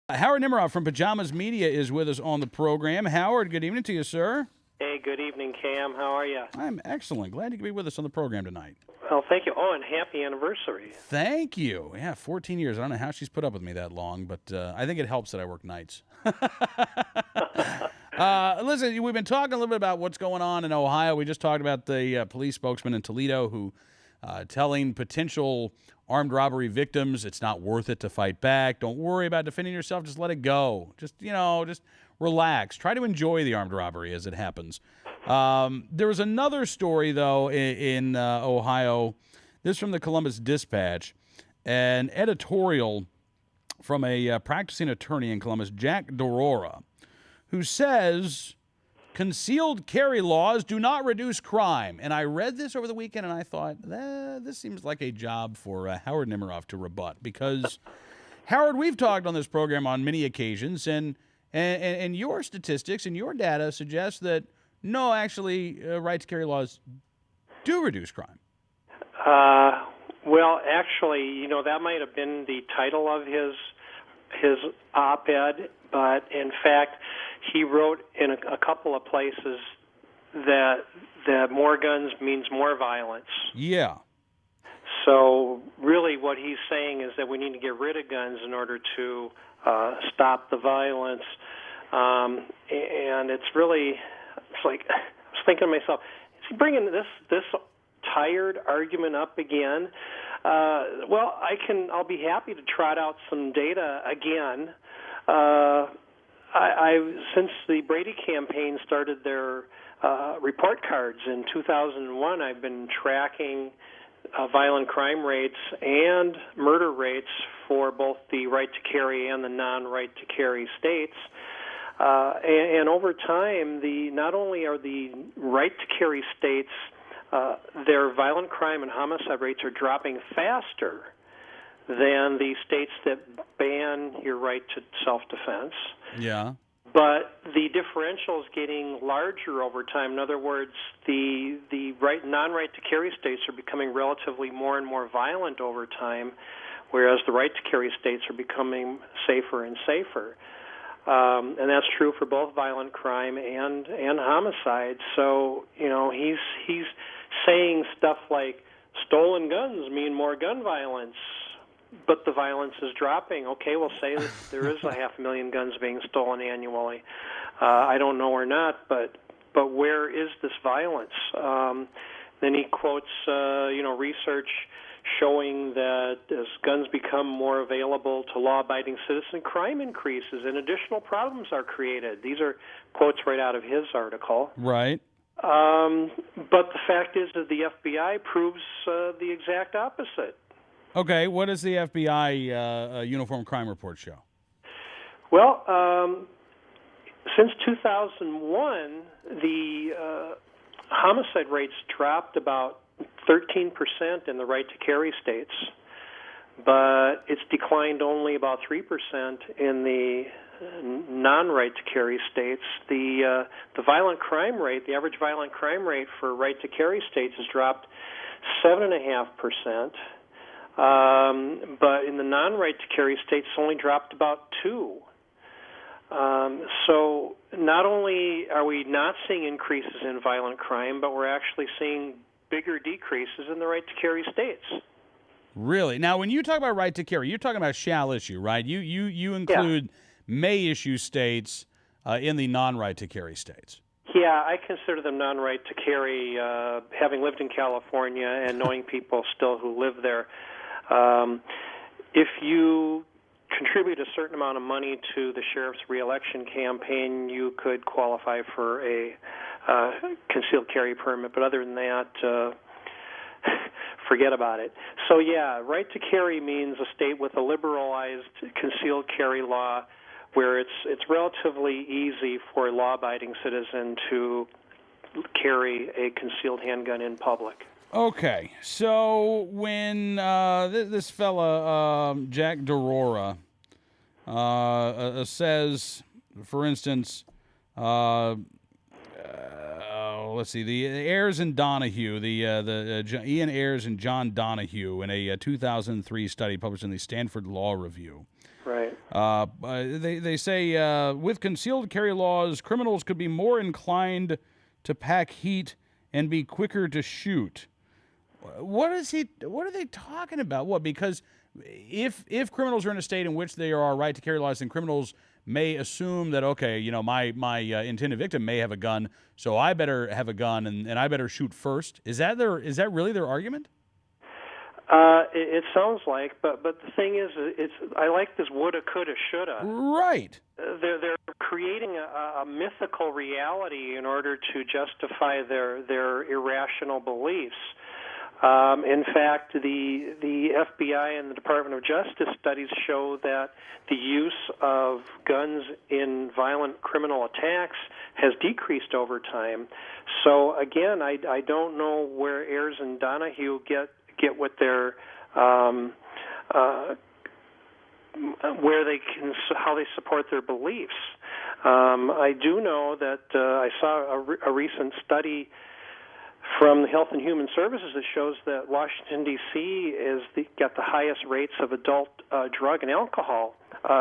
Howard Nimmerov from Pajamas Media is with us on the program. Howard, good evening to you, sir. Hey, good evening, Cam. How are you? I'm excellent. Glad you could be with us on the program tonight. Well, thank you. Oh, and happy anniversary. Thank you. Yeah, 14 years. I don't know how she's put up with me that long, but I think it helps that I work nights. Listen, we've been talking a little bit about what's going on in Ohio. We just talked about the police spokesman in Toledo who telling potential armed robbery victims it's not worth it to fight back. Don't worry about defending yourself. Just let it go. Just relax. Try to enjoy the armed robbery as it happens. There was another story, though, in Ohio. This from the Columbus Dispatch. An editorial from a practicing attorney in Columbus, Jack Dorora, who says concealed carry laws do not reduce crime. And I read this over the weekend, and I thought, this seems like a job for Howard Nimmerov to rebut. Because, Howard, we've talked on this program on many occasions, and your statistics and your data suggest that, no, actually, right to carry laws do reduce crime. Well, actually, that might have been the title of his op-ed, but in fact, he wrote in a couple of places that more guns means more violence. Yeah. So really what he's saying is that we need to get rid of guns in order to stop the violence. And it's like, I was thinking to myself, is he bringing this tired argument up again? Well, I'll be happy to trot out some data again. Since the Brady campaign started their report cards in 2001, I've been tracking violent crime rates and murder rates for both the right to carry and the non-right to carry states. And over time, not only are the right to carry states, their violent crime and homicide rates are dropping faster than the states that ban your right to self-defense. Yeah. But the differential is getting larger over time. In other words, the non-right to carry states are becoming relatively more and more violent over time, whereas the right to carry states are becoming safer and safer. And that's true for both violent crime and homicide. So, he's saying stuff like stolen guns mean more gun violence, but the violence is dropping. Okay, we'll say that there is 500,000 guns being stolen annually. I don't know or not, but where is this violence? Then he quotes, research showing that as guns become more available to law-abiding citizens, crime increases and additional problems are created. These are quotes right out of his article. Right. But the fact is that the FBI proves the exact opposite. Okay, what does the FBI Uniform Crime Report show? Well, since 2001, the homicide rates dropped about 13% in the right to carry states, but it's declined only about 3% in the non-right to carry states. The violent crime rate, the average violent crime rate for right to carry states has dropped 7.5%. But in the non-right to carry states, it's only dropped about 2%. So not only are we not seeing increases in violent crime, but we're actually seeing bigger decreases in the right to carry states. Really? Now, when you talk about right to carry, you're talking about shall issue, right? You include may issue states in the non-right to carry states. Yeah, I consider them non-right to carry, having lived in California and knowing people still who live there. If you contribute a certain amount of money to the sheriff's reelection campaign, you could qualify for a concealed carry permit. But other than that, forget about it. So, yeah, right to carry means a state with a liberalized concealed carry law where it's relatively easy for a law-abiding citizen to carry a concealed handgun in public. Okay, so when this fella, Jack Dorora, says, for instance, let's see, the Ayers and Donahue, Ian Ayers and John Donahue in a 2003 study published in the Stanford Law Review. Right. They say with concealed carry laws, criminals could be more inclined to pack heat and be quicker to shoot. What are they talking about? What? Because if criminals are in a state in which there are right to carry laws, then criminals may assume that, okay, my intended victim may have a gun, so I better have a gun and I better shoot first. Is that really their argument? It sounds like, but the thing is, I like this woulda, coulda, shoulda. Right. They're creating a mythical reality in order to justify their irrational beliefs. In fact, the FBI and the Department of Justice studies show that the use of guns in violent criminal attacks has decreased over time. So again, I don't know where Ayers and Donahue get what their how they support their beliefs. I do know that I saw a recent study from the Health and Human Services that shows that Washington, D.C. got the highest rates of adult drug and alcohol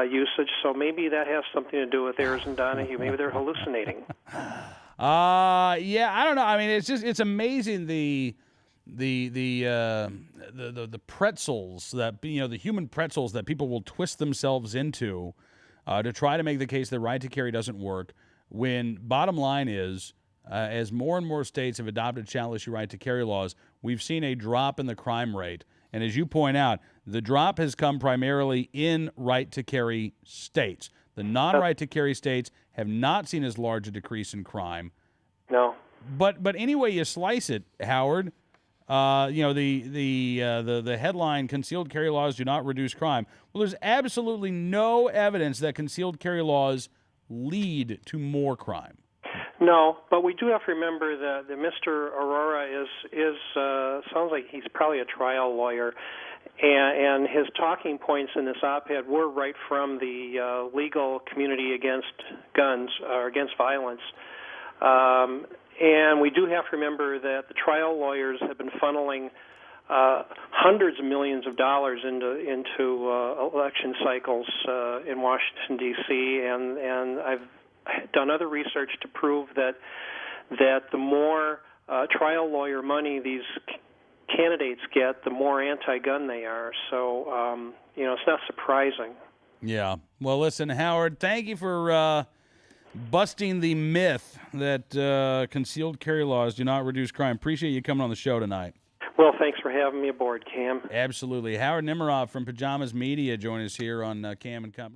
usage, so maybe that has something to do with Ayers and Donahue. Maybe they're hallucinating. Yeah, I don't know. I mean, it's amazing the pretzels that, the human pretzels that people will twist themselves into to try to make the case that right to carry doesn't work, when bottom line is, as more and more states have adopted shall-issue right to carry laws, we've seen a drop in the crime rate. And as you point out, the drop has come primarily in right to carry states. The non-right to carry states have not seen as large a decrease in crime. No. But any way you slice it, Howard, the headline, concealed carry laws do not reduce crime. Well, there's absolutely no evidence that concealed carry laws lead to more crime. No, but we do have to remember that Mr. Aurora is sounds like he's probably a trial lawyer, and his talking points in this op-ed were right from the legal community against guns or against violence. And we do have to remember that the trial lawyers have been funneling hundreds of millions of dollars into election cycles in Washington, D.C., and I've done other research to prove that the more trial lawyer money these candidates get, the more anti-gun they are. So, it's not surprising. Yeah. Well, listen, Howard, thank you for busting the myth that concealed carry laws do not reduce crime. Appreciate you coming on the show tonight. Well, thanks for having me aboard, Cam. Absolutely. Howard Nemerov from Pajamas Media joining us here on Cam and Company.